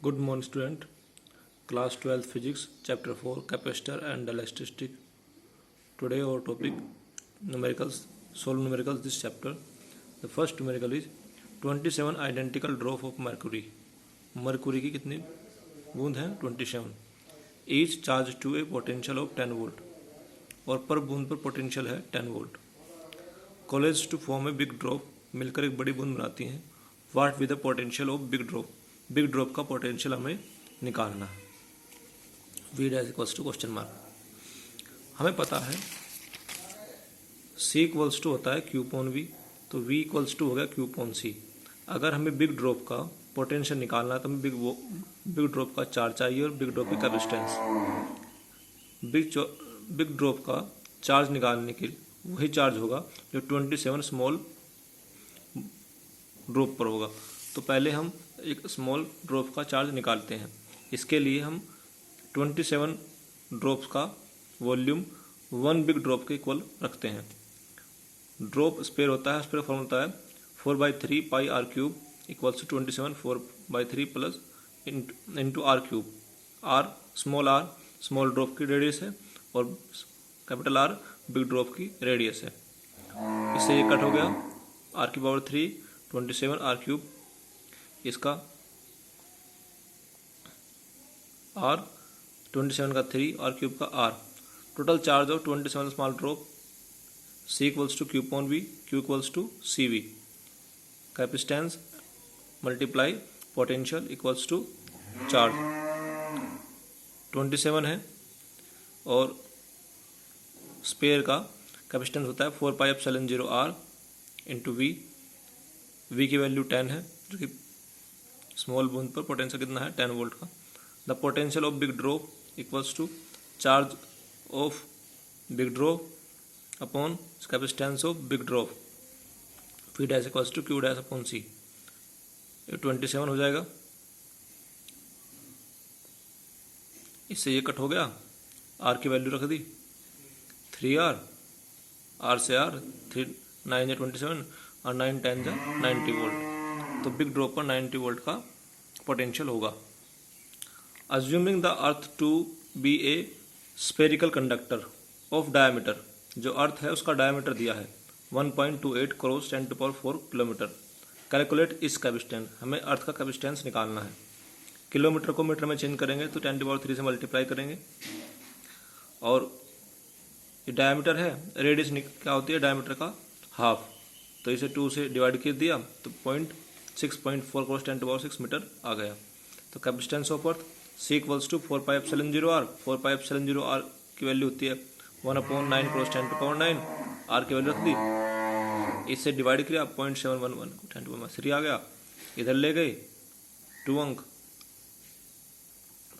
Good morning, student. Class 12 Physics, Chapter 4, Capacitor and Elasticity. Today our topic numericals. Solve numericals this chapter. The first numerical is 27 identical drop of mercury. Mercury की कितनी बूंद हैं? 27. Each charged to a potential of 10 volt. और पर बूंद पर potential है 10 volt. Collapsed to form a big drop. मिलकर एक बड़ी बूंद बनाती हैं. What with the potential of big drop? Big drop का पोटेंशियल हमें निकालना है. V dash equals to question mark. हमें पता है सी इक्वल्स टू होता है क्यू पॉन वी, तो वी इक्वल्स टू हो गया क्यू पॉन सी. अगर हमें बिग ड्रॉप का पोटेंशियल निकालना है तो हमें बिग ड्रॉप का चार्ज चाहिए और बिग ड्रॉप की कैपेसिटेंस. बिग ड्रॉप का चार्ज निकालने के लिए वही चार्ज होगा जो 27 स्मॉल ड्रॉप पर होगा. तो पहले हम एक स्मॉल ड्रॉप का चार्ज निकालते हैं. इसके लिए हम 27 ड्रॉप्स का वॉल्यूम 1 बिग ड्रॉप के इक्वल रखते हैं. ड्रॉप स्पेयर होता है, स्पेयर फॉर्म होता है 4/3 pi r cube equals to 27 4/3 plus into r cube. R small drop की रेडियस है और कैपिटल आर बिग ड्रॉप की रेडियस है. इससे ये कट हो गया. आर की पावर 3 27 आर क्यूब, इसका आर 27 का 3 आर क्यूब का r. Total charge of 27 small drop. C equals to Q upon V, Q equals to C V. Capacitance multiply potential equals to charge. 27 है और sphere का capacitance होता है 4 pi epsilon 0 R into V. V की value 10 है जो कि small बूंद पर पोटेंशियल कितना है 10 वोल्ट का. The potential of big drop equals to charge of big drop upon capacitance of big drop. V dash equals to Q dash upon C. 27 हो जाएगा. इससे ये कट हो गया. आर की वैल्यू रख दी 3R. आर से आर 3 9 27 और 9 10 90 वोल्ट. तो बिग ड्रॉप पर 90 वोल्ट का पोटेंशियल होगा. Assuming the earth to be a spherical conductor of diameter. जो अर्थ है उसका डायमीटर दिया है 1.28 क्रॉस 10⁴ किलोमीटर. कैलकुलेट इस कैपेसिटेंस. हमें अर्थ का कैपेसिटेंस निकालना है. किलोमीटर को मीटर में चेंज करेंगे तो 10⁻³ से मल्टीप्लाई करेंगे. और ये डायमीटर है, रेडियस क्या होती है डायमीटर का हाफ, तो इसे 2 से डिवाइड कर दिया तो 6.4 क्रॉस 10⁶ मीटर आ गया. तो capacitance of earth C equals to 4 pi epsilon 0 R. 4 pi epsilon 0 R की वैल्यू होती है 1/9 क्रॉस 10⁹. आर की वैल्यू रख दी. इससे डिवाइड किया 0.711 10⁻³ आ गया. इधर ले गए 2 अंक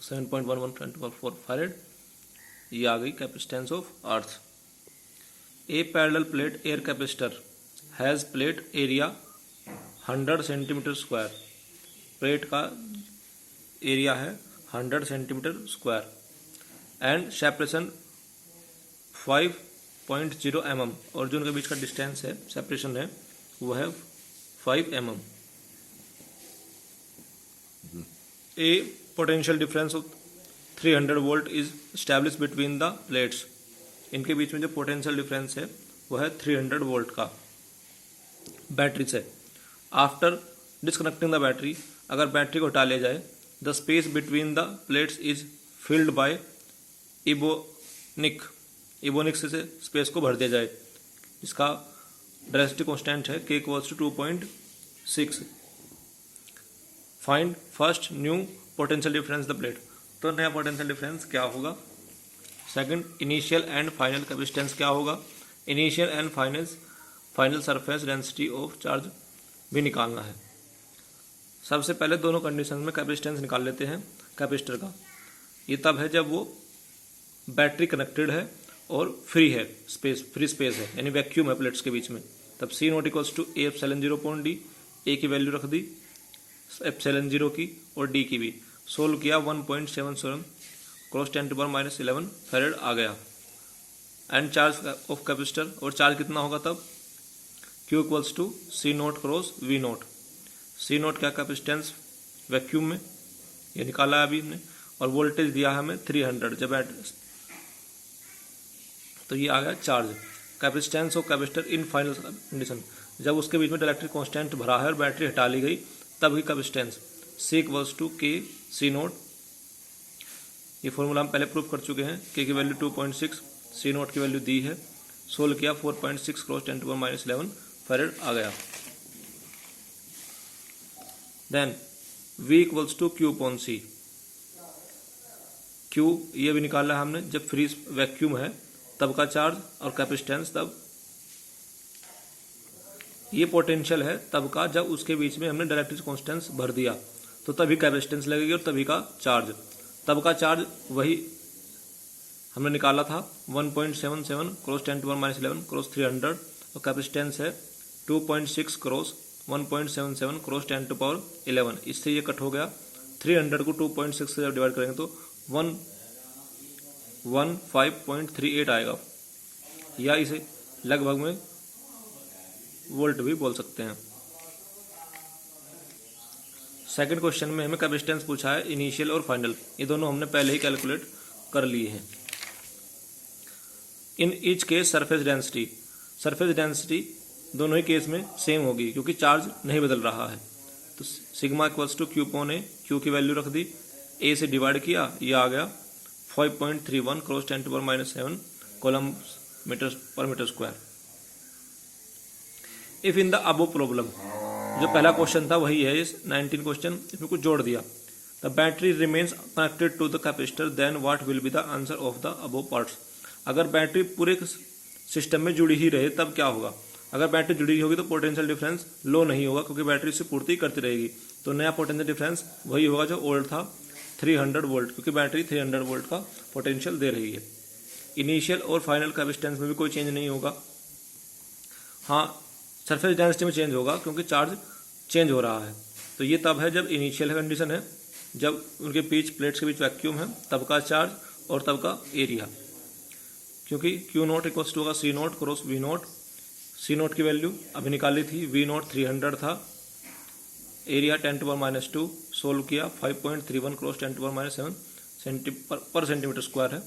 7.11 10⁴ फैरेड. ये आ गई capacitance of earth. A parallel plate air capacitor has plate area 100 centimetre square. Plate का एरिया है 100 centimetre square and separation 5.0 mm. और जो उनके बीच का डिस्टेंस है, सेपरेशन है, वो है 5 mm. A potential difference of 300 volt is establish between the plates. इनके बीच में जो पोटेंशियल डिफरेंस है वो है 300 वोल्ट का बैटरी से. आफ्टर डिस्कनेक्टिंग द बैटरी, अगर बैटरी को हटा लिया जाए, the space between the plates is filled by ebonite. Ebonite से स्पेस को भर दिया जाए. इसका डेंसिटी कांस्टेंट है k equals to 2.6. Find first new potential difference the plate. तो नया पोटेंशियल डिफरेंस क्या होगा. Second, initial and final capacitance क्या होगा. Initial and final surface density of charge भी निकालना है. सबसे पहले दोनों कंडीशन में कैपेसिटेंस निकाल लेते हैं कैपेसिटर का. ये तब है जब वो बैटरी कनेक्टेड है और फ्री है, फ्री स्पेस है, यानी वैक्यूम है प्लेट्स के बीच में. तब C not equals to A epsilon 0 upon D. A की वैल्यू रख दी एप्सिलॉन 0 की और डी की भी. सोल्व किया 1.77 क्रॉस 10⁻11 फैरेड आ गया. एंड चार्ज ऑफ कैपेसिटर, और चार्ज कितना होगा तब Q equals to C naught cross V naught. C naught क्या कैपेसिटेंस वैक्यूम में, ये निकाला है अभी हमने, और वोल्टेज दिया है हमें 300 जब तो ये आ गया charge. Capacitance of capacitor in final condition, जब उसके बीच में इलेक्ट्रिक कांस्टेंट भरा है और बैटरी हटा ली गई तब ही कैपेसिटेंस C इक्वल्स टू के सी नोट। ये फॉर्मूला हम पहले प्रूव कर चुके हैं। के की वैल्यू 2.6, सी नोट की वैल्यू दी है, सोल्व किया 4.6 क्रॉस 10⁻11 फैरेड आ गया। Then V equals to Q upon C। Q ये भी निकाला है हमने, जब फ्री वैक्यूम है तब का चार्ज, और कैपेसिटेंस तब ये पोटेंशियल है तब का जब उसके बीच में हमने इलेक्ट्रिक कांस्टेंट भर दिया तो तभी कैपेसिटेंस लगेगी और तभी का चार्ज। तब का चार्ज वही हमने निकाला था 1.77 क्रॉस 10⁻11 क्रॉस 300, और कैपेसिटेंस है 2.6 क्रॉस 1.77 क्रॉस 10⁻11। इससे ये कट हो गया। 300 को 2.6 से जब डिवाइड करेंगे तो 115.38 आएगा, या इसे लगभग में वोल्ट भी बोल सकते हैं। सेकंड क्वेश्चन में हमें कैपेसिटेंस पूछा है इनिशियल और फाइनल, ये दोनों हमने पहले ही कैलकुलेट कर लिए हैं। In each case surface density दोनों ही केस में सेम होगी क्योंकि चार्ज नहीं बदल रहा है। तो sigma equals to Q upon A, Q की वैल्यू रख दी, ए से डिवाइड किया, ये आ गया 5.31 क्रॉस 10⁻7 कूलम्ब पर metre square. If in the above problem, जो पहला क्वेश्चन था वही है इस 19 क्वेश्चन, इसमें कुछ जोड़ दिया। The battery remains connected to the capacitor, then what will be the answer of the above parts. अगर बैटरी पूरे सिस्टम में जुड़ी ही रहे तब क्या होगा। अगर बैटरी जुड़ी होगी तो पोटेंशियल डिफरेंस लो नहीं होगा क्योंकि बैटरी से पूर्ति करती रहेगी, तो नया पोटेंशियल डिफरेंस वही होगा जो ओल्ड था 300 वोल्ट, क्योंकि बैटरी 300 वोल्ट का पोटेंशियल दे रही है। इनिशियल और फाइनल कैपेसिटेंस में भी कोई चेंज नहीं होगा। हाँ, सरफेस डेंसिटी में चेंज होगा क्योंकि चार्ज चेंज हो रहा है। तो ये तब है जब इनिशियल कंडीशन है, जब उनके बीच प्लेट्स के बीच वैक्यूम है तब का चार्ज और तब का एरिया, क्योंकि Q नोट इक्वल्स टू होगा C note cross V note. C note की वैल्यू अभी निकाली थी, V नोट 300 था, एरिया 10⁻², सोल्व किया 5.31 क्रॉस 10⁻7 पर सेंटीमीटर स्क्वायर है।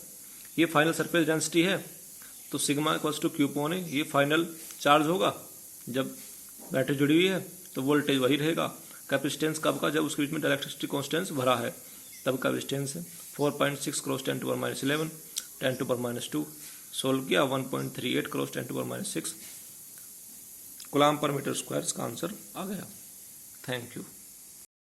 ये फाइनल सरफेस डेंसिटी है, तो sigma equals to Q upon A, ये फाइनल चार्ज होगा जब बैटरी जुड़ी हुई है, तो वोल्टेज वही रहेगा। कैपेसिटेंस कब का, जब उसके बीच में इलेक्ट्रिसिटी कांस्टेंट भरा है तब कैपेसिटेंस है 4.6 क्रॉस 10⁻11 10⁻², सोल्व किया 1.38 क्रॉस 10⁻6 कूलम्ब पर मीटर स्क्वायर का आंसर आ गया। Thank you.